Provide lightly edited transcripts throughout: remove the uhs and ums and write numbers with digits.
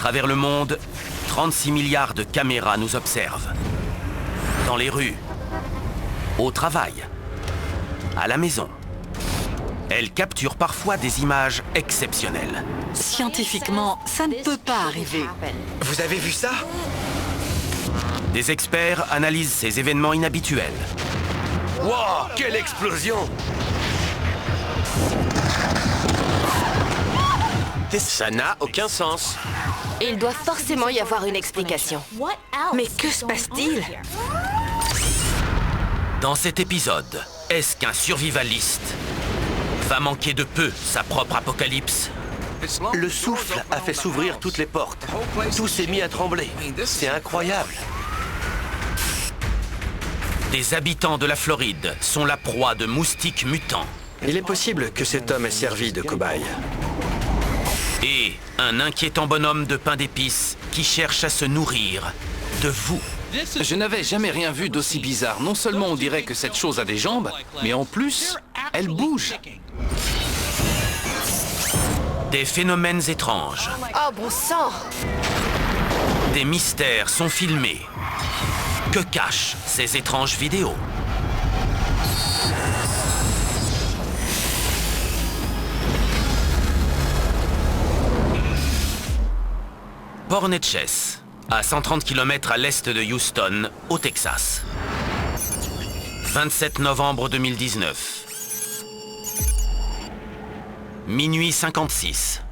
travers le monde, 36 milliards de caméras nous observent. Dans les rues, au travail, à la maison. Elles capturent parfois des images exceptionnelles. Scientifiquement, ça ne peut pas arriver. Vous avez vu ça? Des experts analysent ces événements inhabituels. Wow, quelle explosion! Ça n'a aucun sens. Il doit forcément y avoir une explication. Mais que se passe-t-il? Dans cet épisode, est-ce qu'un survivaliste va manquer de peu sa propre apocalypse? Le souffle a fait s'ouvrir toutes les portes. Tout s'est mis à trembler. C'est incroyable. Des habitants de la Floride sont la proie de moustiques mutants. Il est possible que cet homme ait servi de cobaye. Et un inquiétant bonhomme de pain d'épices qui cherche à se nourrir de vous. Je n'avais jamais rien vu d'aussi bizarre. Non seulement on dirait que cette chose a des jambes, mais en plus, elle bouge. Des phénomènes étranges. Oh, bon sang! Des mystères sont filmés. Que cachent ces étranges vidéos? Port Neches, à 130 km à l'est de Houston, au Texas. 27 novembre 2019. Minuit 56.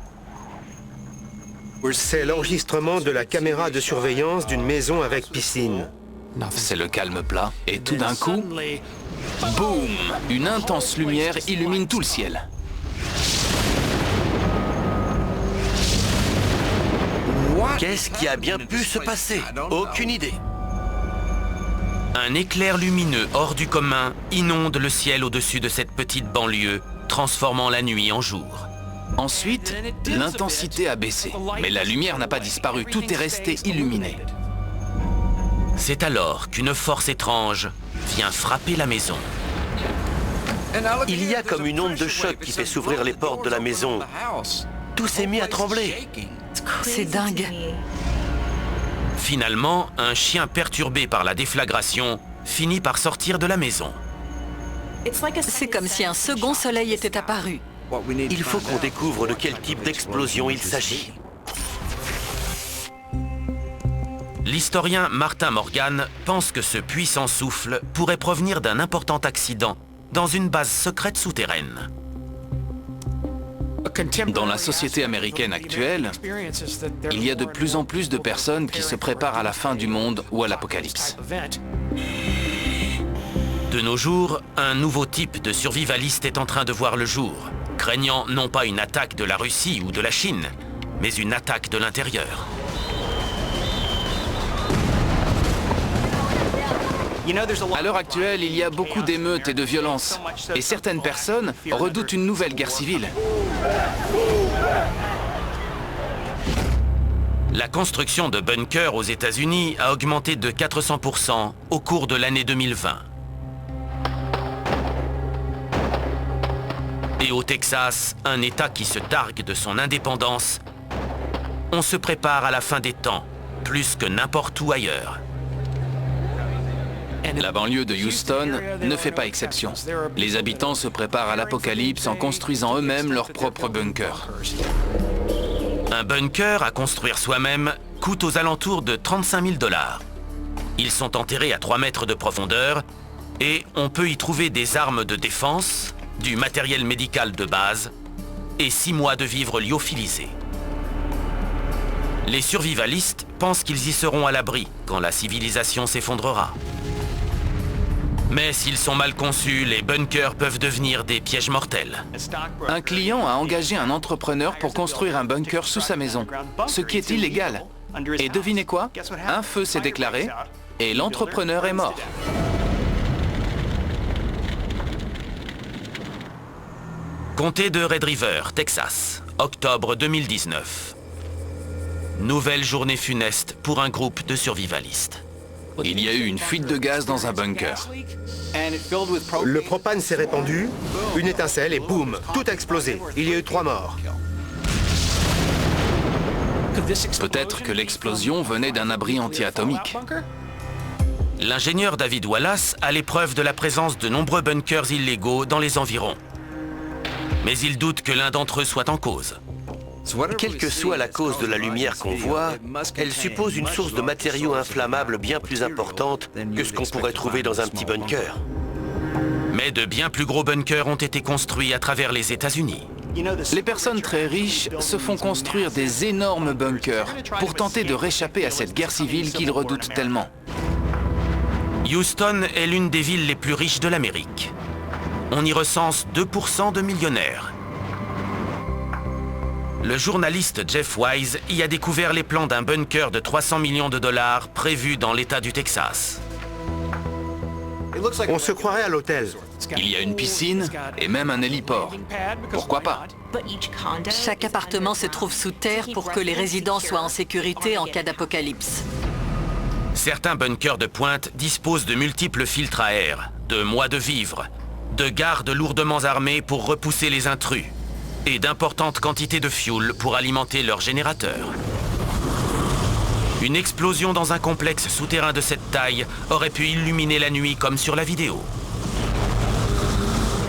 C'est l'enregistrement de la caméra de surveillance d'une maison avec piscine. C'est le calme plat. Et tout d'un coup, boum! Une intense lumière illumine tout le ciel. Qu'est-ce qui a bien pu se passer? Aucune idée. Un éclair lumineux hors du commun inonde le ciel au-dessus de cette petite banlieue, transformant la nuit en jour. Ensuite, l'intensité a baissé. Mais la lumière n'a pas disparu, tout est resté illuminé. C'est alors qu'une force étrange vient frapper la maison. Il y a comme une onde de choc qui fait s'ouvrir les portes de la maison. Tout s'est mis à trembler. C'est dingue. Finalement, un chien perturbé par la déflagration finit par sortir de la maison. C'est comme si un second soleil était apparu. Il faut qu'on découvre de quel type d'explosion il s'agit. L'historien Martin Morgan pense que ce puissant souffle pourrait provenir d'un important accident dans une base secrète souterraine. Dans la société américaine actuelle, il y a de plus en plus de personnes qui se préparent à la fin du monde ou à l'apocalypse. De nos jours, un nouveau type de survivaliste est en train de voir le jour, craignant non pas une attaque de la Russie ou de la Chine, mais une attaque de l'intérieur. À l'heure actuelle, il y a beaucoup d'émeutes et de violences. Et certaines personnes redoutent une nouvelle guerre civile. La construction de bunkers aux États-Unis a augmenté de 400% au cours de l'année 2020. Et au Texas, un État qui se targue de son indépendance, on se prépare à la fin des temps, plus que n'importe où ailleurs. La banlieue de Houston ne fait pas exception. Les habitants se préparent à l'apocalypse en construisant eux-mêmes leurs propres bunkers. Un bunker à construire soi-même coûte aux alentours de 35 000 $. Ils sont enterrés à 3 mètres de profondeur et on peut y trouver des armes de défense, du matériel médical de base et 6 mois de vivres lyophilisés. Les survivalistes pensent qu'ils y seront à l'abri quand la civilisation s'effondrera. Mais s'ils sont mal conçus, les bunkers peuvent devenir des pièges mortels. Un client a engagé un entrepreneur pour construire un bunker sous sa maison, ce qui est illégal. Et devinez quoi? Un feu s'est déclaré et l'entrepreneur est mort. Comté de Red River, Texas, octobre 2019. Nouvelle journée funeste pour un groupe de survivalistes. Il y a eu une fuite de gaz dans un bunker. Le propane s'est répandu, une étincelle et boum, tout a explosé. Il y a eu 3 morts. Peut-être que l'explosion venait d'un abri anti-atomique. L'ingénieur David Wallace a les preuves de la présence de nombreux bunkers illégaux dans les environs. Mais il doute que l'un d'entre eux soit en cause. Quelle que soit la cause de la lumière qu'on voit, elle suppose une source de matériaux inflammables bien plus importante que ce qu'on pourrait trouver dans un petit bunker. Mais de bien plus gros bunkers ont été construits à travers les États-Unis. Les personnes très riches se font construire des énormes bunkers pour tenter de réchapper à cette guerre civile qu'ils redoutent tellement. Houston est l'une des villes les plus riches de l'Amérique. On y recense 2% de millionnaires. Le journaliste Jeff Wise y a découvert les plans d'un bunker de 300 millions de dollars prévu dans l'État du Texas. On se croirait à l'hôtel. Il y a une piscine et même un héliport. Pourquoi pas? Chaque appartement se trouve sous terre pour que les résidents soient en sécurité en cas d'apocalypse. Certains bunkers de pointe disposent de multiples filtres à air, de mois de vivres, de gardes lourdement armés pour repousser les intrus et d'importantes quantités de fioul pour alimenter leurs générateurs. Une explosion dans un complexe souterrain de cette taille aurait pu illuminer la nuit comme sur la vidéo.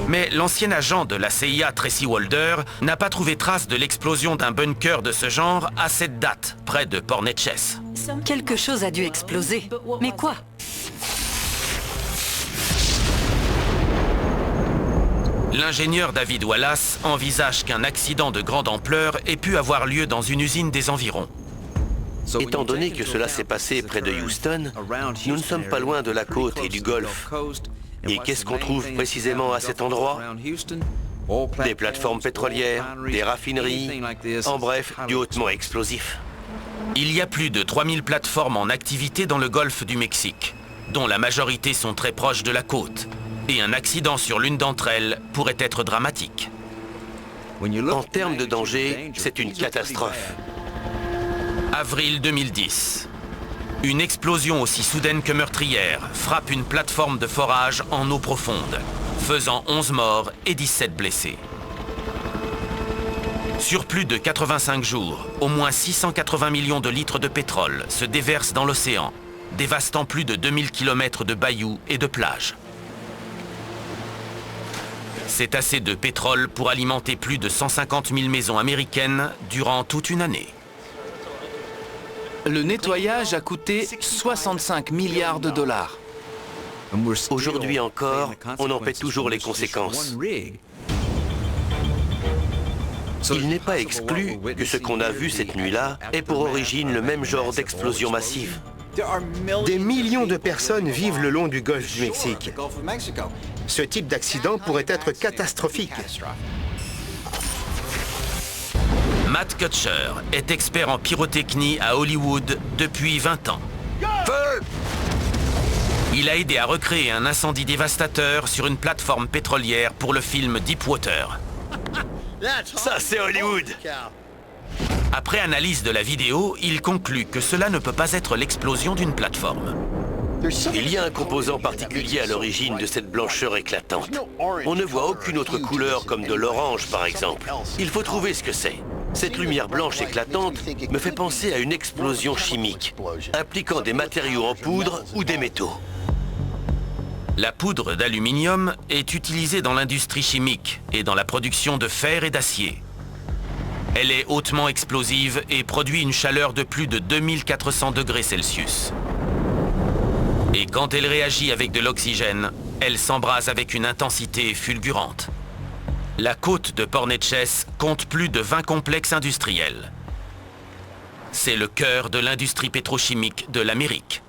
Mais l'ancien agent de la CIA, Tracy Walder, n'a pas trouvé trace de l'explosion d'un bunker de ce genre à cette date, près de Port Neches. Quelque chose a dû exploser. Mais quoi? L'ingénieur David Wallace envisage qu'un accident de grande ampleur ait pu avoir lieu dans une usine des environs. Étant donné que cela s'est passé près de Houston, nous ne sommes pas loin de la côte et du golfe. Et qu'est-ce qu'on trouve précisément à cet endroit? Des plateformes pétrolières, des raffineries, en bref, du hautement explosif. Il y a plus de 3000 plateformes en activité dans le golfe du Mexique, dont la majorité sont très proches de la côte, et un accident sur l'une d'entre elles pourrait être dramatique. En termes de danger, c'est une catastrophe. Avril 2010. Une explosion aussi soudaine que meurtrière frappe une plateforme de forage en eau profonde, faisant 11 morts et 17 blessés. Sur plus de 85 jours, au moins 680 millions de litres de pétrole se déversent dans l'océan, dévastant plus de 2000 km de bayous et de plages. C'est assez de pétrole pour alimenter plus de 150 000 maisons américaines durant toute une année. Le nettoyage a coûté 65 milliards de dollars. Aujourd'hui encore, on en paie toujours les conséquences. Il n'est pas exclu que ce qu'on a vu cette nuit-là ait pour origine le même genre d'explosion massive. Des millions de personnes vivent le long du golfe du Mexique. Ce type d'accident pourrait être catastrophique. Matt Kutcher est expert en pyrotechnie à Hollywood depuis 20 ans. Feu! Il a aidé à recréer un incendie dévastateur sur une plateforme pétrolière pour le film Deepwater. Ça, c'est Hollywood! Après analyse de la vidéo, il conclut que cela ne peut pas être l'explosion d'une plateforme. Il y a un composant particulier à l'origine de cette blancheur éclatante. On ne voit aucune autre couleur comme de l'orange, par exemple. Il faut trouver ce que c'est. Cette lumière blanche éclatante me fait penser à une explosion chimique, impliquant des matériaux en poudre ou des métaux. La poudre d'aluminium est utilisée dans l'industrie chimique et dans la production de fer et d'acier. Elle est hautement explosive et produit une chaleur de plus de 2400 degrés Celsius. Et quand elle réagit avec de l'oxygène, elle s'embrase avec une intensité fulgurante. La côte de Port Neches compte plus de 20 complexes industriels. C'est le cœur de l'industrie pétrochimique de l'Amérique.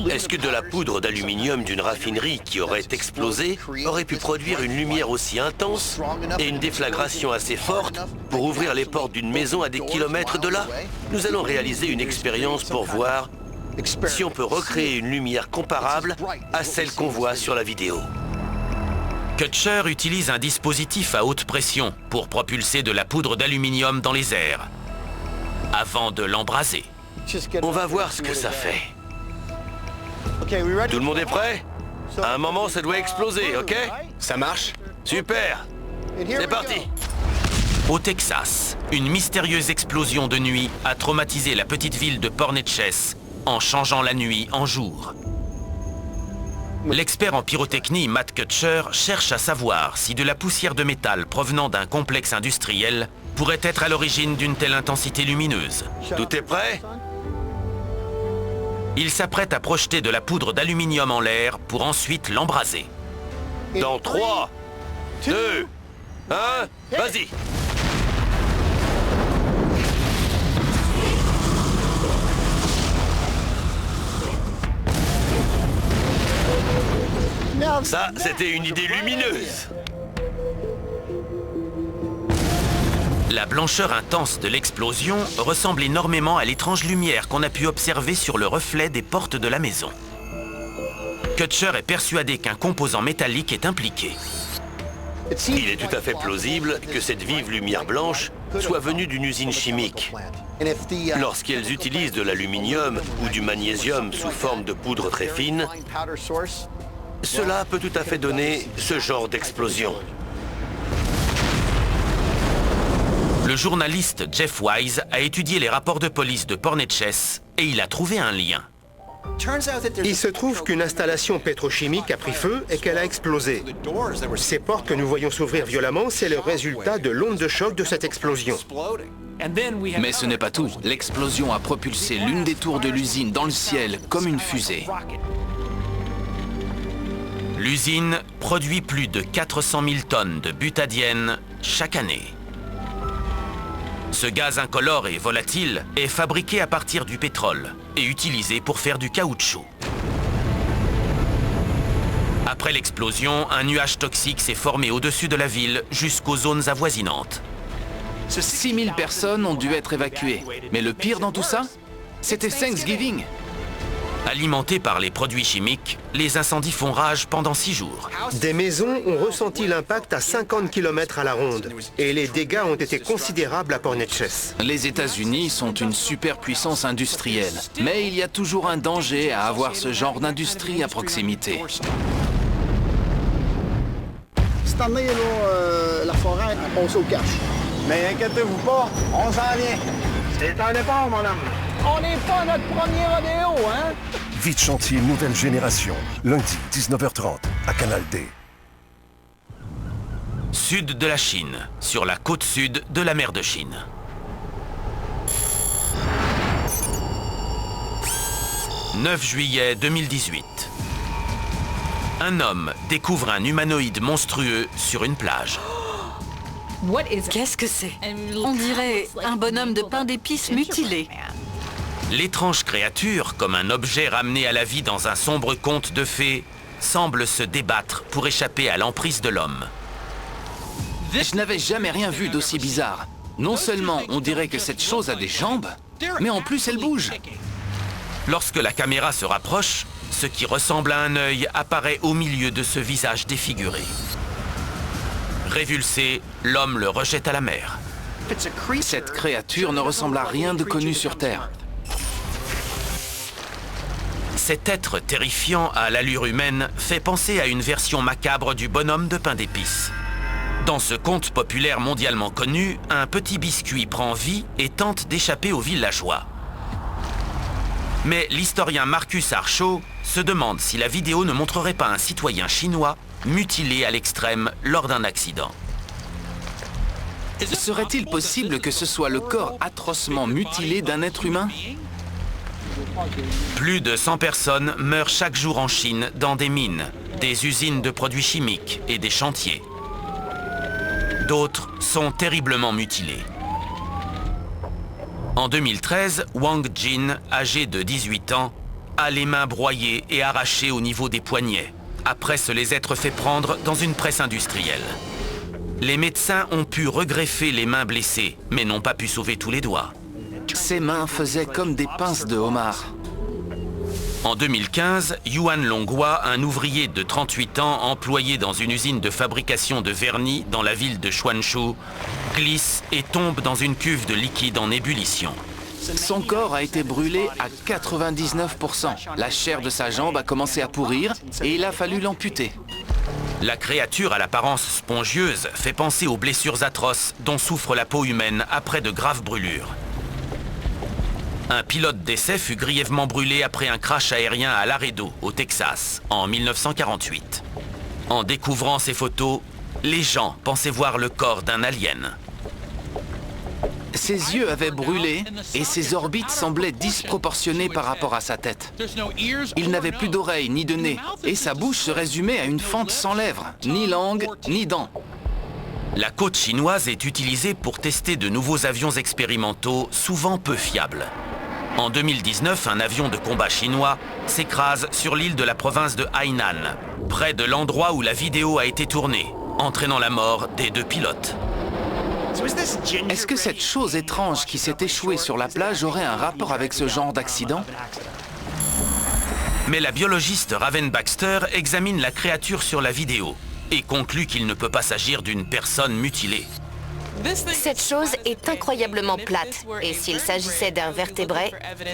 Est-ce que de la poudre d'aluminium d'une raffinerie qui aurait explosé aurait pu produire une lumière aussi intense et une déflagration assez forte pour ouvrir les portes d'une maison à des kilomètres de là? Nous allons réaliser une expérience pour voir si on peut recréer une lumière comparable à celle qu'on voit sur la vidéo. Kutcher utilise un dispositif à haute pression pour propulser de la poudre d'aluminium dans les airs, avant de l'embraser. On va voir ce que ça fait. Tout le monde est prêt? À un moment, ça doit exploser, ok? Ça marche? Super! C'est parti! Au Texas, une mystérieuse explosion de nuit a traumatisé la petite ville de Port Neches en changeant la nuit en jour. L'expert en pyrotechnie Matt Kutcher cherche à savoir si de la poussière de métal provenant d'un complexe industriel pourrait être à l'origine d'une telle intensité lumineuse. Tout est prêt? Il s'apprête à projeter de la poudre d'aluminium en l'air pour ensuite l'embraser. Dans 3, 2, 1, vas-y! Ça, c'était une idée lumineuse. La blancheur intense de l'explosion ressemble énormément à l'étrange lumière qu'on a pu observer sur le reflet des portes de la maison. Kutcher est persuadé qu'un composant métallique est impliqué. Il est tout à fait plausible que cette vive lumière blanche soit venue d'une usine chimique. Lorsqu'elles utilisent de l'aluminium ou du magnésium sous forme de poudre très fine, cela peut tout à fait donner ce genre d'explosion. Le journaliste Jeff Wise a étudié les rapports de police de Port Neches et il a trouvé un lien. Il se trouve qu'une installation pétrochimique a pris feu et qu'elle a explosé. Ces portes que nous voyons s'ouvrir violemment, c'est le résultat de l'onde de choc de cette explosion. Mais ce n'est pas tout. L'explosion a propulsé l'une des tours de l'usine dans le ciel comme une fusée. L'usine produit plus de 400 000 tonnes de butadiène chaque année. Ce gaz incolore et volatile est fabriqué à partir du pétrole et utilisé pour faire du caoutchouc. Après l'explosion, un nuage toxique s'est formé au-dessus de la ville jusqu'aux zones avoisinantes. 6000 personnes ont dû être évacuées. Mais le pire dans tout ça, c'était Thanksgiving. Alimentés par les produits chimiques, les incendies font rage pendant 6 jours. Des maisons ont ressenti l'impact à 50 km à la ronde et les dégâts ont été considérables à Port Neches. Les États-Unis sont une superpuissance industrielle, mais il y a toujours un danger à avoir ce genre d'industrie à proximité. Cette année, là, la forêt, on se cache. Mais inquiétez-vous pas, on s'en vient. C'est un départ, mon homme. On n'est pas notre premier rodéo, hein? Vite chantier nouvelle génération, lundi 19h30 à Canal D. Sud de la Chine, sur la côte sud de la mer de Chine. « 9 juillet 2018. Un homme découvre un humanoïde monstrueux sur une plage. Qu'est-ce que c'est? On dirait un bonhomme de pain d'épices mutilé. L'étrange créature, comme un objet ramené à la vie dans un sombre conte de fées, semble se débattre pour échapper à l'emprise de l'homme. Je n'avais jamais rien vu d'aussi bizarre. Non seulement on dirait que cette chose a des jambes, mais en plus elle bouge. Lorsque la caméra se rapproche, ce qui ressemble à un œil apparaît au milieu de ce visage défiguré. Révulsé, l'homme le rejette à la mer. Cette créature ne ressemble à rien de connu sur Terre. Cet être terrifiant à l'allure humaine fait penser à une version macabre du bonhomme de pain d'épices. Dans ce conte populaire mondialement connu, un petit biscuit prend vie et tente d'échapper aux villageois. Mais l'historien Marcus Archaud se demande si la vidéo ne montrerait pas un citoyen chinois mutilé à l'extrême lors d'un accident. Serait-il possible que ce soit le corps atrocement mutilé d'un être humain? Plus de 100 personnes meurent chaque jour en Chine dans des mines, des usines de produits chimiques et des chantiers. D'autres sont terriblement mutilés. En 2013, Wang Jin, âgé de 18 ans, a les mains broyées et arrachées au niveau des poignets, après se les être fait prendre dans une presse industrielle. Les médecins ont pu regreffer les mains blessées, mais n'ont pas pu sauver tous les doigts. Ses mains faisaient comme des pinces de homard. En 2015, Yuan Longhua, un ouvrier de 38 ans employé dans une usine de fabrication de vernis dans la ville de Chuanzhou, glisse et tombe dans une cuve de liquide en ébullition. Son corps a été brûlé à 99%. La chair de sa jambe a commencé à pourrir et il a fallu l'amputer. La créature à l'apparence spongieuse fait penser aux blessures atroces dont souffre la peau humaine après de graves brûlures. Un pilote d'essai fut grièvement brûlé après un crash aérien à Laredo, au Texas, en 1948. En découvrant ces photos, les gens pensaient voir le corps d'un alien. Ses yeux avaient brûlé et ses orbites semblaient disproportionnées par rapport à sa tête. Il n'avait plus d'oreilles ni de nez et sa bouche se résumait à une fente sans lèvres, ni langue, ni dents. La côte chinoise est utilisée pour tester de nouveaux avions expérimentaux, souvent peu fiables. En 2019, un avion de combat chinois s'écrase sur l'île de la province de Hainan, près de l'endroit où la vidéo a été tournée, entraînant la mort des 2 pilotes. Est-ce que cette chose étrange qui s'est échouée sur la plage aurait un rapport avec ce genre d'accident? Mais la biologiste Raven Baxter examine la créature sur la vidéo et conclut qu'il ne peut pas s'agir d'une personne mutilée. Cette chose est incroyablement plate, et s'il s'agissait d'un vertébré,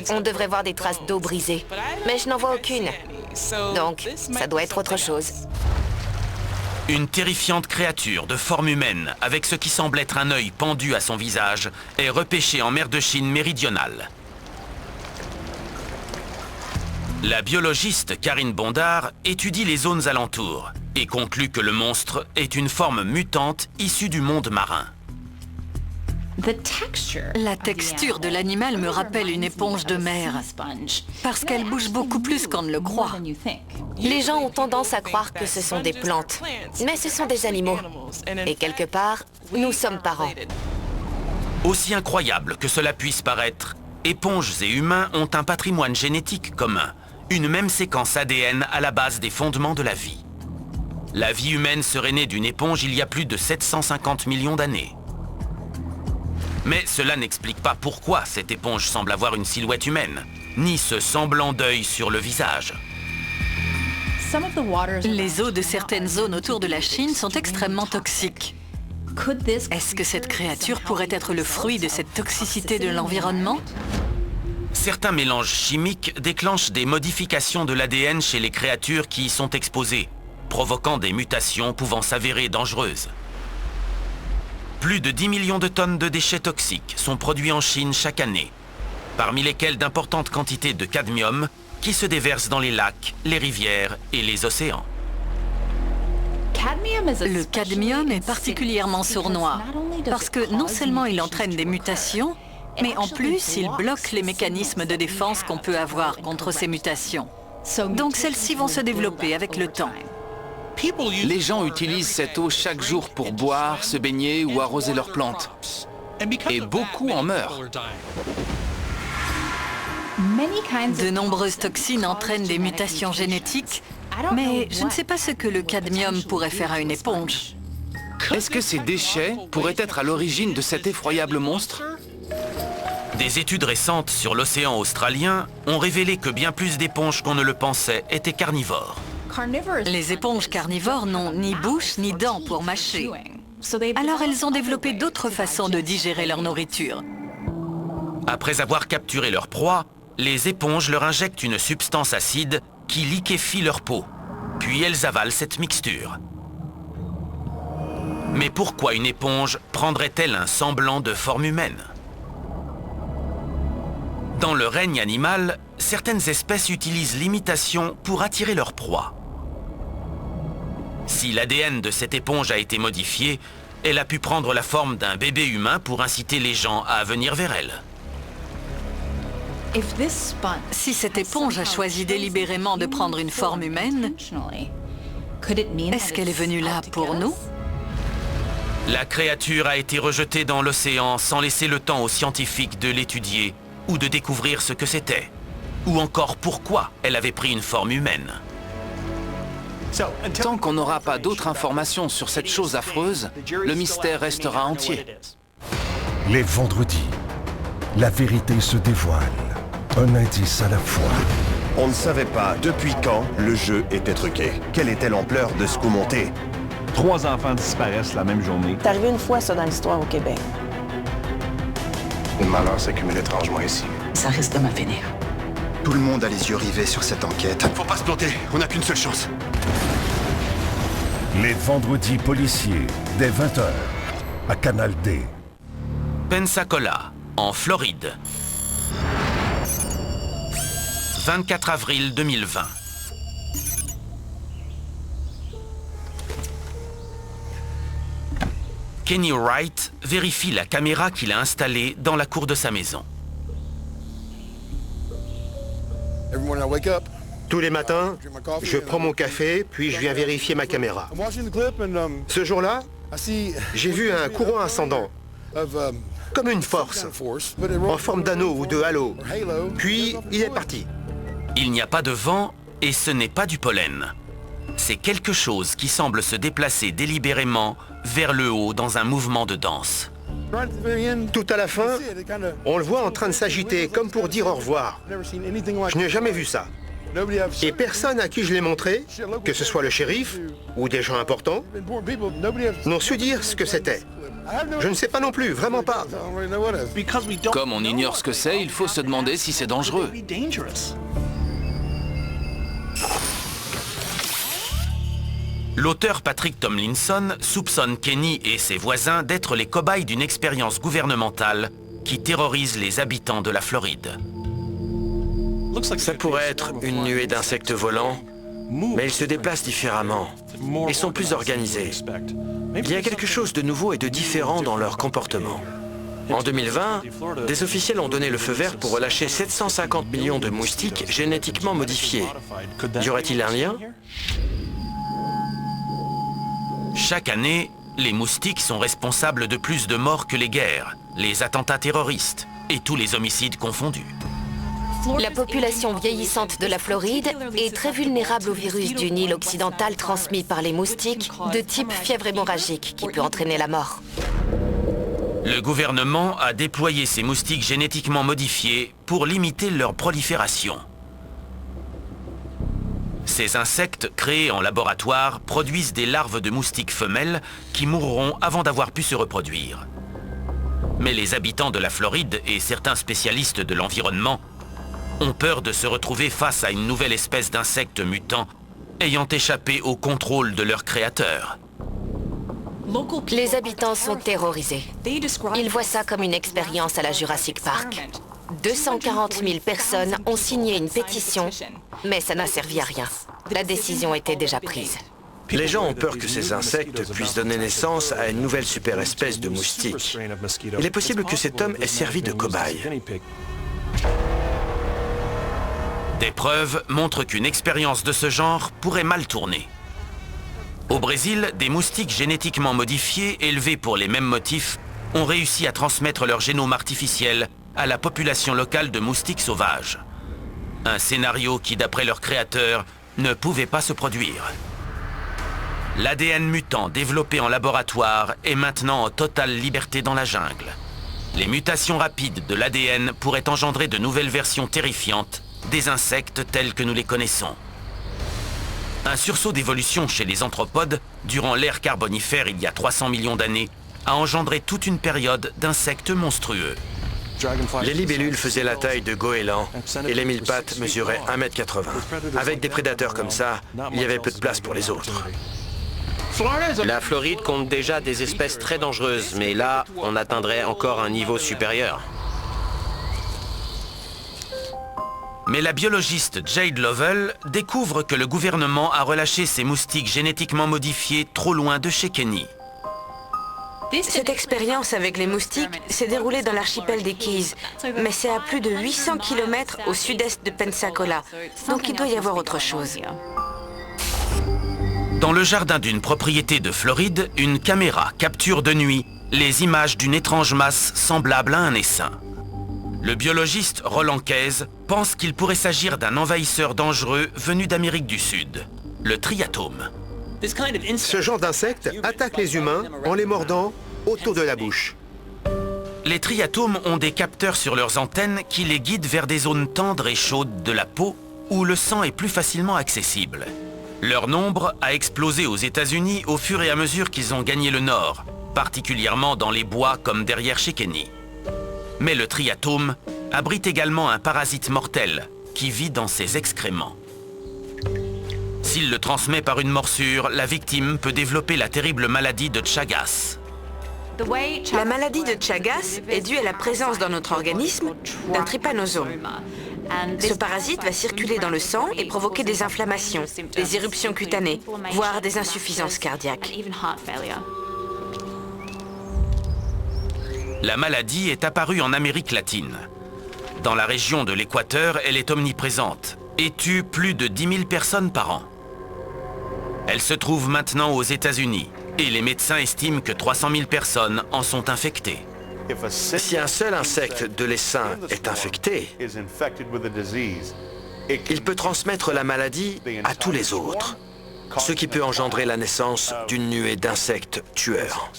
on devrait voir des traces d'eau brisée. Mais je n'en vois aucune. Donc, ça doit être autre chose. Une terrifiante créature de forme humaine, avec ce qui semble être un œil pendu à son visage, est repêchée en mer de Chine méridionale. La biologiste Karine Bondard étudie les zones alentours et conclut que le monstre est une forme mutante issue du monde marin. La texture de l'animal me rappelle une éponge de mer, parce qu'elle bouge beaucoup plus qu'on ne le croit. Les gens ont tendance à croire que ce sont des plantes, mais ce sont des animaux. Et quelque part, nous sommes parents. Aussi incroyable que cela puisse paraître, éponges et humains ont un patrimoine génétique commun, une même séquence ADN à la base des fondements de la vie. La vie humaine serait née d'une éponge il y a plus de 750 millions d'années. Mais cela n'explique pas pourquoi cette éponge semble avoir une silhouette humaine, ni ce semblant d'œil sur le visage. Les eaux de certaines zones autour de la Chine sont extrêmement toxiques. Est-ce que cette créature pourrait être le fruit de cette toxicité de l'environnement? Certains mélanges chimiques déclenchent des modifications de l'ADN chez les créatures qui y sont exposées, provoquant des mutations pouvant s'avérer dangereuses. Plus de 10 millions de tonnes de déchets toxiques sont produits en Chine chaque année, parmi lesquels d'importantes quantités de cadmium qui se déversent dans les lacs, les rivières et les océans. Le cadmium est particulièrement sournois, parce que non seulement il entraîne des mutations, mais en plus il bloque les mécanismes de défense qu'on peut avoir contre ces mutations. Donc celles-ci vont se développer avec le temps. Les gens utilisent cette eau chaque jour pour boire, se baigner ou arroser leurs plantes. Et beaucoup en meurent. De nombreuses toxines entraînent des mutations génétiques, mais je ne sais pas ce que le cadmium pourrait faire à une éponge. Est-ce que ces déchets pourraient être à l'origine de cet effroyable monstre? Des études récentes sur l'océan australien ont révélé que bien plus d'éponges qu'on ne le pensait étaient carnivores. Les éponges carnivores n'ont ni bouche ni dents pour mâcher. Alors elles ont développé d'autres façons de digérer leur nourriture. Après avoir capturé leur proie, les éponges leur injectent une substance acide qui liquéfie leur peau. Puis elles avalent cette mixture. Mais pourquoi une éponge prendrait-elle un semblant de forme humaine? Dans le règne animal, certaines espèces utilisent l'imitation pour attirer leur proie. Si l'ADN de cette éponge a été modifié, elle a pu prendre la forme d'un bébé humain pour inciter les gens à venir vers elle. Si cette éponge a choisi délibérément de prendre une forme humaine, est-ce qu'elle est venue là pour nous? La créature a été rejetée dans l'océan sans laisser le temps aux scientifiques de l'étudier ou de découvrir ce que c'était, ou encore pourquoi elle avait pris une forme humaine. Tant qu'on n'aura pas d'autres informations sur cette chose affreuse, le mystère restera entier. Les vendredis, la vérité se dévoile. Un indice à la fois. On ne savait pas depuis quand le jeu était truqué. Quelle était l'ampleur de ce coup monté? 3 enfants disparaissent la même journée. C'est arrivé une fois, ça, dans l'histoire au Québec. Le malheur s'accumule étrangement ici. Ça risque de m'en finir. Tout le monde a les yeux rivés sur cette enquête. Faut pas se planter, on n'a qu'une seule chance. Les vendredis policiers, dès 20h, à Canal D. Pensacola, en Floride. 24 avril 2020. Kenny Wright vérifie la caméra qu'il a installée dans la cour de sa maison. Tous les matins, je prends mon café, puis je viens vérifier ma caméra. Ce jour-là, j'ai vu un courant ascendant, comme une force, en forme d'anneau ou de halo. Puis, il est parti. Il n'y a pas de vent et ce n'est pas du pollen. C'est quelque chose qui semble se déplacer délibérément vers le haut dans un mouvement de danse. Tout à la fin, on le voit en train de s'agiter, comme pour dire au revoir. Je n'ai jamais vu ça. Et personne à qui je l'ai montré, que ce soit le shérif ou des gens importants, n'ont su dire ce que c'était. Je ne sais pas non plus, vraiment pas. Comme on ignore ce que c'est, il faut se demander si c'est dangereux. L'auteur Patrick Tomlinson soupçonne Kenny et ses voisins d'être les cobayes d'une expérience gouvernementale qui terrorise les habitants de la Floride. Ça pourrait être une nuée d'insectes volants, mais ils se déplacent différemment et sont plus organisés. Il y a quelque chose de nouveau et de différent dans leur comportement. En 2020, des officiels ont donné le feu vert pour relâcher 750 millions de moustiques génétiquement modifiés. Y aurait-il un lien ? Chaque année, les moustiques sont responsables de plus de morts que les guerres, les attentats terroristes et tous les homicides confondus. La population vieillissante de la Floride est très vulnérable au virus du Nil occidental transmis par les moustiques de type fièvre hémorragique qui peut entraîner la mort. Le gouvernement a déployé ces moustiques génétiquement modifiés pour limiter leur prolifération. Ces insectes créés en laboratoire produisent des larves de moustiques femelles qui mourront avant d'avoir pu se reproduire. Mais les habitants de la Floride et certains spécialistes de l'environnement ont peur de se retrouver face à une nouvelle espèce d'insectes mutants ayant échappé au contrôle de leur créateur. Les habitants sont terrorisés. Ils voient ça comme une expérience à la Jurassic Park. 240 000 personnes ont signé une pétition, mais ça n'a servi à rien. La décision était déjà prise. Les gens ont peur que ces insectes puissent donner naissance à une nouvelle super-espèce de moustique. Il est possible que cet homme ait servi de cobaye. Des preuves montrent qu'une expérience de ce genre pourrait mal tourner. Au Brésil, des moustiques génétiquement modifiés, élevés pour les mêmes motifs, ont réussi à transmettre leur génome artificiel à la population locale de moustiques sauvages. Un scénario qui, d'après leur créateur, ne pouvait pas se produire. L'ADN mutant développé en laboratoire est maintenant en totale liberté dans la jungle. Les mutations rapides de l'ADN pourraient engendrer de nouvelles versions terrifiantes des insectes tels que nous les connaissons. Un sursaut d'évolution chez les anthropodes, durant l'ère carbonifère il y a 300 millions d'années, a engendré toute une période d'insectes monstrueux. Les libellules faisaient la taille de goélands et les mille pattes mesuraient 1,80 m. Avec des prédateurs comme ça, il y avait peu de place pour les autres. La Floride compte déjà des espèces très dangereuses, mais là, on atteindrait encore un niveau supérieur. Mais la biologiste Jade Lovell découvre que le gouvernement a relâché ces moustiques génétiquement modifiés trop loin de chez Kenny. Cette expérience avec les moustiques s'est déroulée dans l'archipel des Keys, mais c'est à plus de 800 km au sud-est de Pensacola, donc il doit y avoir autre chose. Dans le jardin d'une propriété de Floride, une caméra capture de nuit les images d'une étrange masse semblable à un essaim. Le biologiste Roland Keyes pense qu'il pourrait s'agir d'un envahisseur dangereux venu d'Amérique du Sud, le triatome. Ce genre d'insecte attaque les humains en les mordant autour de la bouche. Les triatomes ont des capteurs sur leurs antennes qui les guident vers des zones tendres et chaudes de la peau où le sang est plus facilement accessible. Leur nombre a explosé aux États-Unis au fur et à mesure qu'ils ont gagné le nord, particulièrement dans les bois comme derrière chez Kenny. Mais le triatome abrite également un parasite mortel qui vit dans ses excréments. S'il le transmet par une morsure, la victime peut développer la terrible maladie de Chagas. La maladie de Chagas est due à la présence dans notre organisme d'un trypanosome. Ce parasite va circuler dans le sang et provoquer des inflammations, des éruptions cutanées, voire des insuffisances cardiaques. La maladie est apparue en Amérique latine. Dans la région de l'Équateur, elle est omniprésente et tue plus de 10 000 personnes par an. Elle se trouve maintenant aux États-Unis et les médecins estiment que 300 000 personnes en sont infectées. Si un seul insecte de l'essaim est infecté, il peut transmettre la maladie à tous les autres, ce qui peut engendrer la naissance d'une nuée d'insectes tueurs.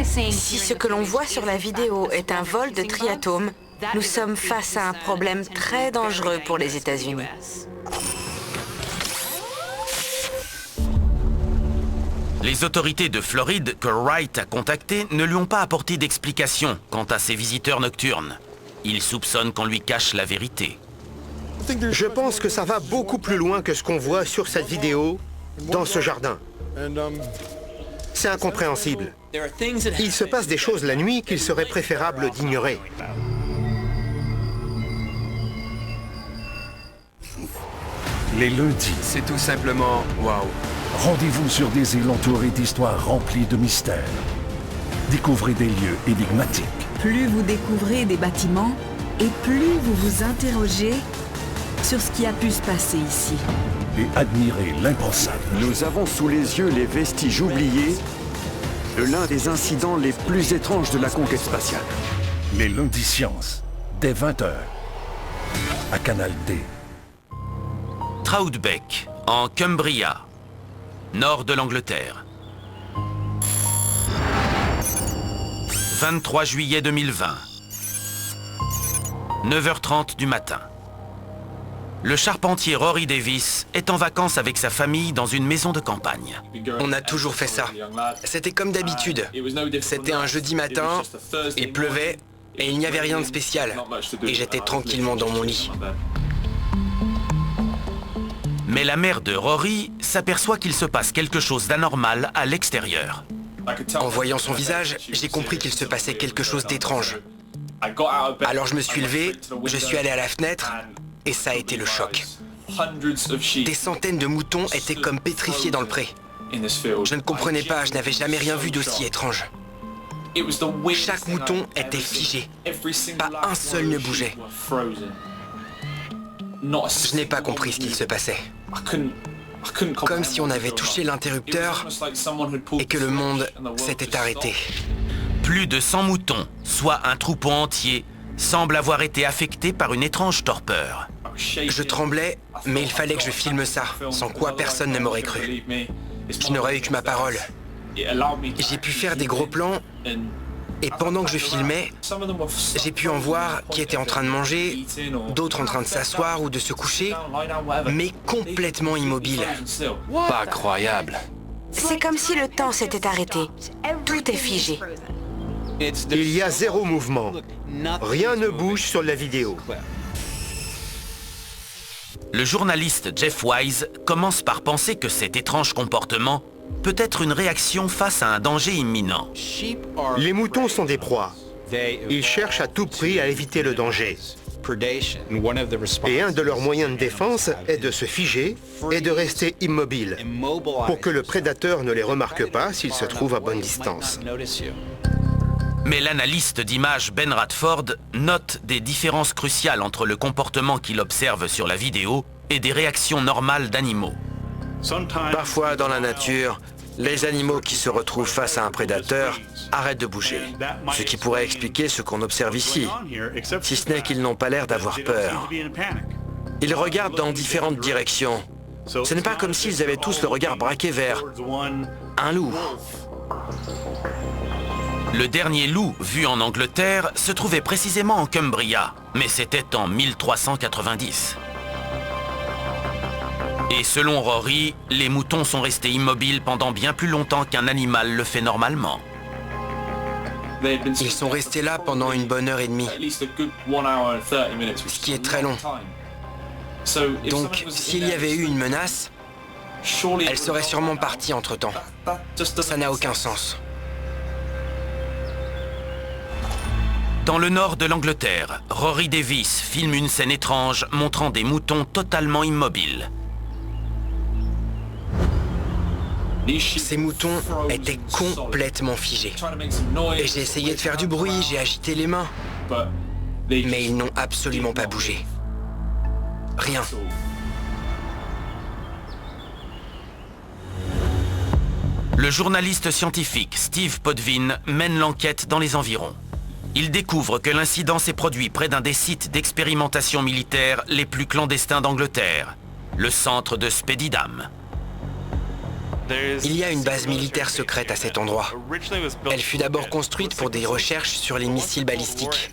Si ce que l'on voit sur la vidéo est un vol de triatomes, nous sommes face à un problème très dangereux pour les États-Unis. Les autorités de Floride que Wright a contactées ne lui ont pas apporté d'explication quant à ses visiteurs nocturnes. Il soupçonne qu'on lui cache la vérité. Je pense que ça va beaucoup plus loin que ce qu'on voit sur cette vidéo dans ce jardin. C'est incompréhensible. Il se passe des choses la nuit qu'il serait préférable d'ignorer. Les lundis. C'est tout simplement waouh. Rendez-vous sur des îles entourées d'histoires remplies de mystères. Découvrez des lieux énigmatiques. Plus vous découvrez des bâtiments et plus vous vous interrogez sur ce qui a pu se passer ici. Et admirez l'impensable. Nous avons sous les yeux les vestiges oubliés de l'un des incidents les plus étranges de la conquête spatiale. Les lundis sciences, dès 20h, à Canal D. Troutbeck, en Cumbria, nord de l'Angleterre. 23 juillet 2020. 9h30 du matin. Le charpentier Rory Davis est en vacances avec sa famille dans une maison de campagne. On a toujours fait ça. C'était comme d'habitude. C'était un jeudi matin, il pleuvait et il n'y avait rien de spécial. Et j'étais tranquillement dans mon lit. Mais la mère de Rory s'aperçoit qu'il se passe quelque chose d'anormal à l'extérieur. En voyant son visage, j'ai compris qu'il se passait quelque chose d'étrange. Alors je me suis levé, je suis allé à la fenêtre et ça a été le choc. Des centaines de moutons étaient comme pétrifiés dans le pré. Je ne comprenais pas, je n'avais jamais rien vu d'aussi étrange. Chaque mouton était figé. Pas un seul ne bougeait. Je n'ai pas compris ce qu'il se passait. Comme si on avait touché l'interrupteur et que le monde s'était arrêté. Plus de 100 moutons, soit un troupeau entier, semblent avoir été affectés par une étrange torpeur. Je tremblais, mais il fallait que je filme ça, sans quoi personne ne m'aurait cru. Je n'aurais eu que ma parole. J'ai pu faire des gros plans, et pendant que je filmais, j'ai pu en voir qui étaient en train de manger, d'autres en train de s'asseoir ou de se coucher, mais complètement immobiles. Pas croyable. C'est comme si le temps s'était arrêté. Tout est figé. Il y a zéro mouvement. Rien ne bouge sur la vidéo. Le journaliste Jeff Wise commence par penser que cet étrange comportement peut être une réaction face à un danger imminent. Les moutons sont des proies. Ils cherchent à tout prix à éviter le danger. Et un de leurs moyens de défense est de se figer et de rester immobile pour que le prédateur ne les remarque pas s'il se trouve à bonne distance. Mais l'analyste d'images Ben Radford note des différences cruciales entre le comportement qu'il observe sur la vidéo et des réactions normales d'animaux. Parfois, dans la nature, les animaux qui se retrouvent face à un prédateur arrêtent de bouger, ce qui pourrait expliquer ce qu'on observe ici, si ce n'est qu'ils n'ont pas l'air d'avoir peur. Ils regardent dans différentes directions. Ce n'est pas comme s'ils avaient tous le regard braqué vers un loup. Le dernier loup vu en Angleterre se trouvait précisément en Cumbria, mais c'était en 1390. Et selon Rory, les moutons sont restés immobiles pendant bien plus longtemps qu'un animal le fait normalement. Ils sont restés là pendant une bonne heure et demie, ce qui est très long. Donc, s'il y avait eu une menace, Elle serait sûrement partie entre-temps. Ça n'a aucun sens. Dans le nord de l'Angleterre, Rory Davis filme une scène étrange montrant des moutons totalement immobiles. Ces moutons étaient complètement figés. Et j'ai essayé de faire du bruit, j'ai agité les mains. Mais ils n'ont absolument pas bougé. Rien. Le journaliste scientifique Steve Podvin mène l'enquête dans les environs. Il découvre que l'incident s'est produit près d'un des sites d'expérimentation militaire les plus clandestins d'Angleterre, le centre de Spedidam. Il y a une base militaire secrète à cet endroit. Elle fut d'abord construite pour des recherches sur les missiles balistiques.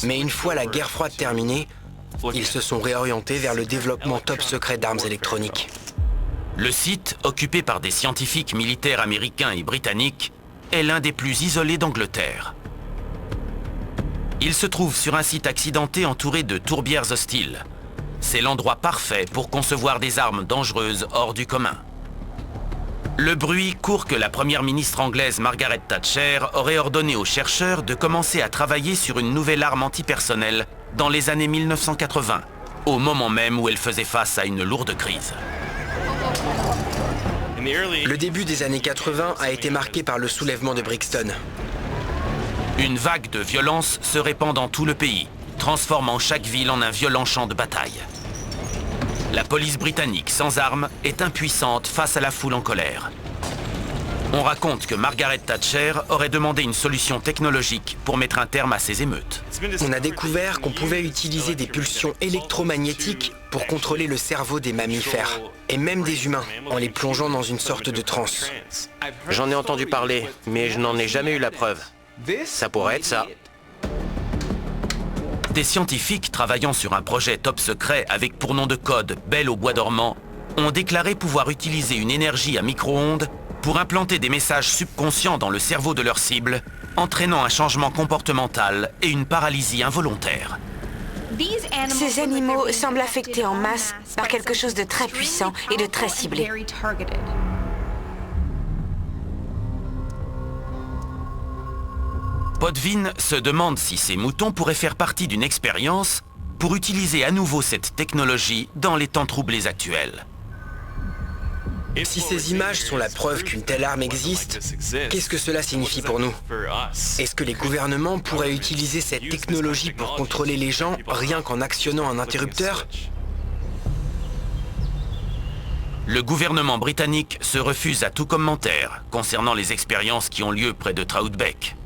Mais une fois la guerre froide terminée, ils se sont réorientés vers le développement top secret d'armes électroniques. Le site, occupé par des scientifiques militaires américains et britanniques, est l'un des plus isolés d'Angleterre. Il se trouve sur un site accidenté entouré de tourbières hostiles. C'est l'endroit parfait pour concevoir des armes dangereuses hors du commun. Le bruit court que la première ministre anglaise Margaret Thatcher aurait ordonné aux chercheurs de commencer à travailler sur une nouvelle arme antipersonnelle dans les années 1980, au moment même où elle faisait face à une lourde crise. Le début des années 80 a été marqué par le soulèvement de Brixton. Une vague de violence se répand dans tout le pays, transformant chaque ville en un violent champ de bataille. La police britannique, sans armes, est impuissante face à la foule en colère. On raconte que Margaret Thatcher aurait demandé une solution technologique pour mettre un terme à ces émeutes. On a découvert qu'on pouvait utiliser des pulsions électromagnétiques pour contrôler le cerveau des mammifères, et même des humains, en les plongeant dans une sorte de transe. J'en ai entendu parler, mais je n'en ai jamais eu la preuve. Ça pourrait être ça. Des scientifiques travaillant sur un projet top secret avec pour nom de code Belle au bois dormant ont déclaré pouvoir utiliser une énergie à micro-ondes pour implanter des messages subconscients dans le cerveau de leur cible, entraînant un changement comportemental et une paralysie involontaire. Ces animaux semblent affectés en masse par quelque chose de très puissant et de très ciblé. Podvin se demande si ces moutons pourraient faire partie d'une expérience pour utiliser à nouveau cette technologie dans les temps troublés actuels. Si ces images sont la preuve qu'une telle arme existe, qu'est-ce que cela signifie pour nous? Est-ce que les gouvernements pourraient utiliser cette technologie pour contrôler les gens rien qu'en actionnant un interrupteur? Le gouvernement britannique se refuse à tout commentaire concernant les expériences qui ont lieu près de Troutbeck.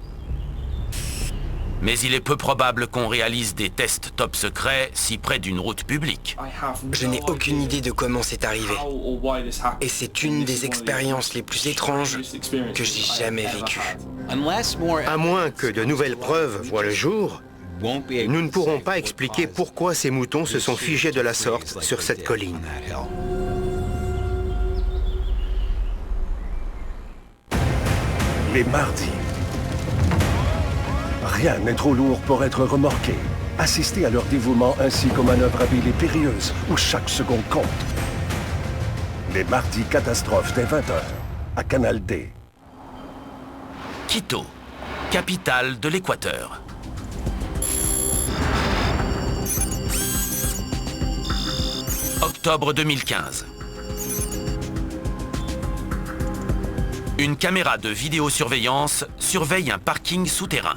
Mais il est peu probable qu'on réalise des tests top secrets si près d'une route publique. Je n'ai aucune idée de comment c'est arrivé. Et c'est une des expériences les plus étranges que j'ai jamais vécues. À moins que de nouvelles preuves voient le jour, nous ne pourrons pas expliquer pourquoi ces moutons se sont figés de la sorte sur cette colline. Les mardis. Rien n'est trop lourd pour être remorqué. Assistez à leur dévouement ainsi qu'aux manœuvres habiles et périlleuses, où chaque seconde compte. Les mardis catastrophes dès 20h, à Canal D. Quito, capitale de l'Équateur. Octobre 2015. Une caméra de vidéosurveillance surveille un parking souterrain.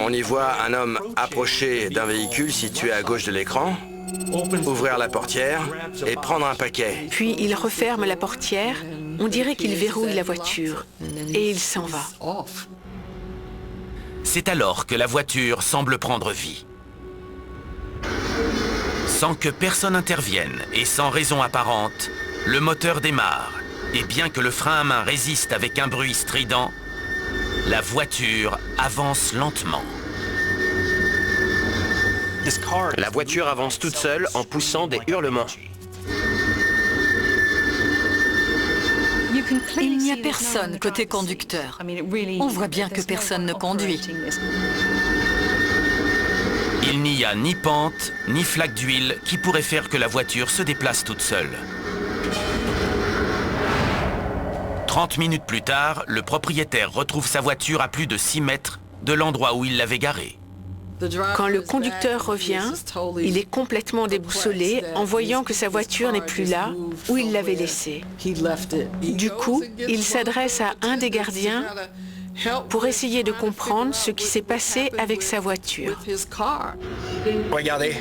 On y voit un homme approcher d'un véhicule situé à gauche de l'écran, ouvrir la portière et prendre un paquet. Puis il referme la portière, on dirait qu'il verrouille la voiture, et il s'en va. C'est alors que la voiture semble prendre vie. Sans que personne intervienne et sans raison apparente, le moteur démarre, et bien que le frein à main résiste avec un bruit strident, la voiture avance lentement. La voiture avance toute seule en poussant des hurlements. Il n'y a personne côté conducteur. On voit bien que personne ne conduit. Il n'y a ni pente, ni flaque d'huile qui pourrait faire que la voiture se déplace toute seule. 30 minutes plus tard, le propriétaire retrouve sa voiture à plus de 6 mètres de l'endroit où il l'avait garée. Quand le conducteur revient, il est complètement déboussolé en voyant que sa voiture n'est plus là où il l'avait laissée. Du coup, il s'adresse à un des gardiens pour essayer de comprendre ce qui s'est passé avec sa voiture. Regardez.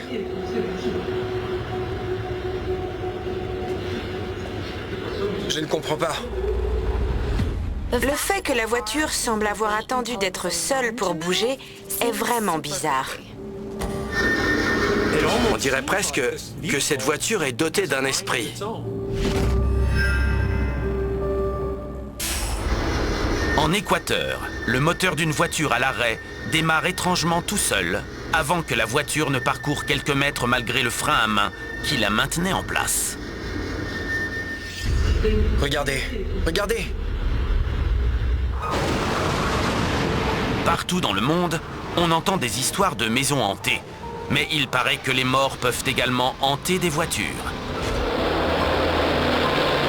Je ne comprends pas. Le fait que la voiture semble avoir attendu d'être seule pour bouger est vraiment bizarre. On dirait presque que cette voiture est dotée d'un esprit. En Équateur, le moteur d'une voiture à l'arrêt démarre étrangement tout seul avant que la voiture ne parcourt quelques mètres malgré le frein à main qui la maintenait en place. Regardez, regardez. Partout dans le monde, on entend des histoires de maisons hantées. Mais il paraît que les morts peuvent également hanter des voitures.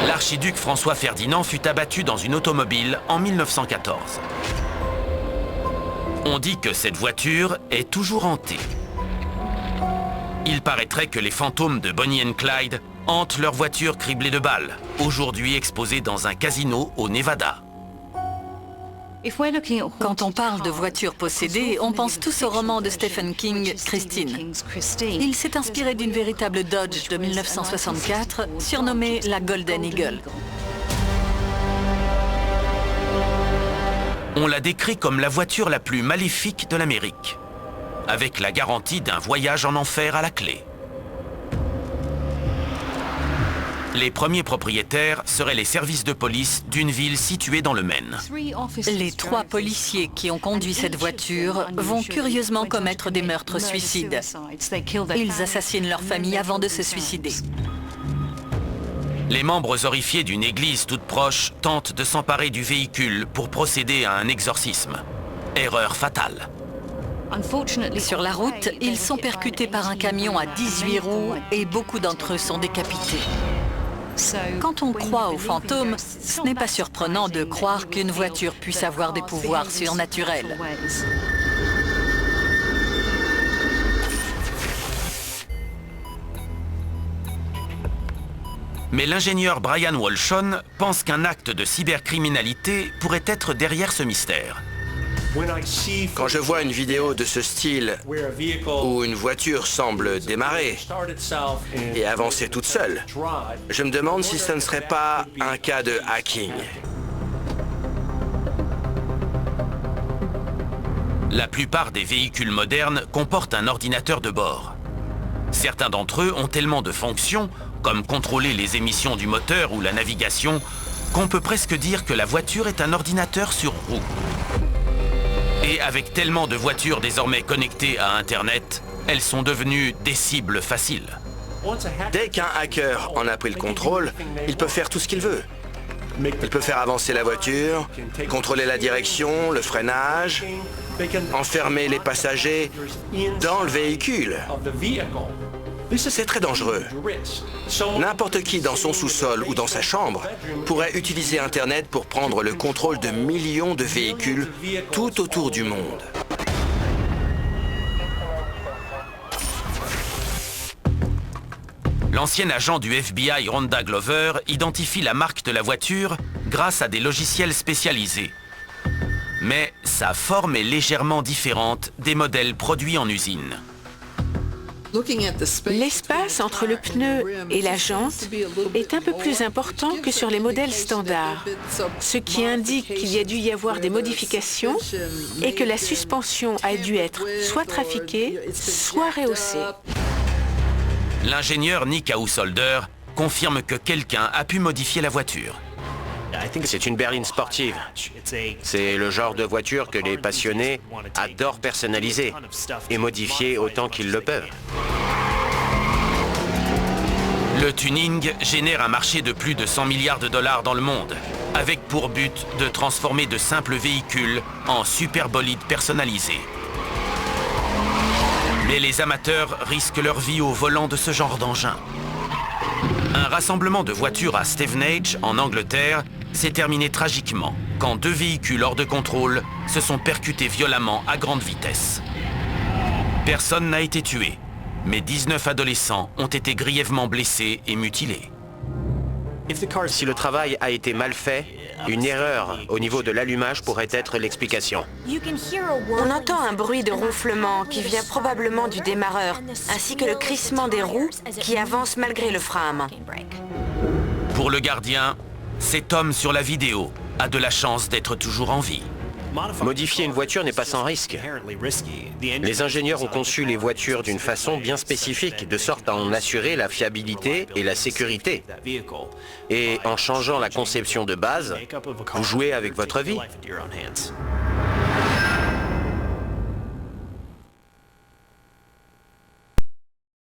L'archiduc François Ferdinand fut abattu dans une automobile en 1914. On dit que cette voiture est toujours hantée. Il paraîtrait que les fantômes de Bonnie and Clyde hantent leur voiture criblée de balles, aujourd'hui exposée dans un casino au Nevada. Quand on parle de voitures possédées, on pense tous au roman de Stephen King, Christine. Il s'est inspiré d'une véritable Dodge de 1964, surnommée la Golden Eagle. On la décrit comme la voiture la plus maléfique de l'Amérique, avec la garantie d'un voyage en enfer à la clé. Les premiers propriétaires seraient les services de police d'une ville située dans le Maine. Les 3 policiers qui ont conduit cette voiture vont curieusement commettre des meurtres suicides. Ils assassinent leur famille avant de se suicider. Les membres horrifiés d'une église toute proche tentent de s'emparer du véhicule pour procéder à un exorcisme. Erreur fatale. Sur la route, ils sont percutés par un camion à 18 roues et beaucoup d'entre eux sont décapités. Quand on croit aux fantômes, ce n'est pas surprenant de croire qu'une voiture puisse avoir des pouvoirs surnaturels. Mais l'ingénieur Brian Walshon pense qu'un acte de cybercriminalité pourrait être derrière ce mystère. Quand je vois une vidéo de ce style où une voiture semble démarrer et avancer toute seule, je me demande si ce ne serait pas un cas de hacking. La plupart des véhicules modernes comportent un ordinateur de bord. Certains d'entre eux ont tellement de fonctions, comme contrôler les émissions du moteur ou la navigation, qu'on peut presque dire que la voiture est un ordinateur sur roue. Et avec tellement de voitures désormais connectées à Internet, elles sont devenues des cibles faciles. Dès qu'un hacker en a pris le contrôle, il peut faire tout ce qu'il veut. Il peut faire avancer la voiture, contrôler la direction, le freinage, enfermer les passagers dans le véhicule. C'est très dangereux. N'importe qui dans son sous-sol ou dans sa chambre pourrait utiliser Internet pour prendre le contrôle de millions de véhicules tout autour du monde. L'ancien agent du FBI Rhonda Glover identifie la marque de la voiture grâce à des logiciels spécialisés. Mais sa forme est légèrement différente des modèles produits en usine. L'espace entre le pneu et la jante est un peu plus important que sur les modèles standards, ce qui indique qu'il y a dû y avoir des modifications et que la suspension a dû être soit trafiquée, soit rehaussée. L'ingénieur Nick Householder confirme que quelqu'un a pu modifier la voiture. C'est une berline sportive. C'est le genre de voiture que les passionnés adorent personnaliser et modifier autant qu'ils le peuvent. Le tuning génère un marché de plus de 100 milliards de dollars dans le monde, avec pour but de transformer de simples véhicules en superbolides personnalisés. Mais les amateurs risquent leur vie au volant de ce genre d'engin. Un rassemblement de voitures à Stevenage, en Angleterre, s'est terminé tragiquement quand 2 véhicules hors de contrôle se sont percutés violemment à grande vitesse. Personne n'a été tué, mais 19 adolescents ont été grièvement blessés et mutilés. Si le travail a été mal fait, une erreur au niveau de l'allumage pourrait être l'explication. On entend un bruit de ronflement qui vient probablement du démarreur, ainsi que le crissement des roues qui avancent malgré le frein à main. Pour le gardien, cet homme sur la vidéo a de la chance d'être toujours en vie. Modifier une voiture n'est pas sans risque. Les ingénieurs ont conçu les voitures d'une façon bien spécifique, de sorte à en assurer la fiabilité et la sécurité. Et en changeant la conception de base, vous jouez avec votre vie.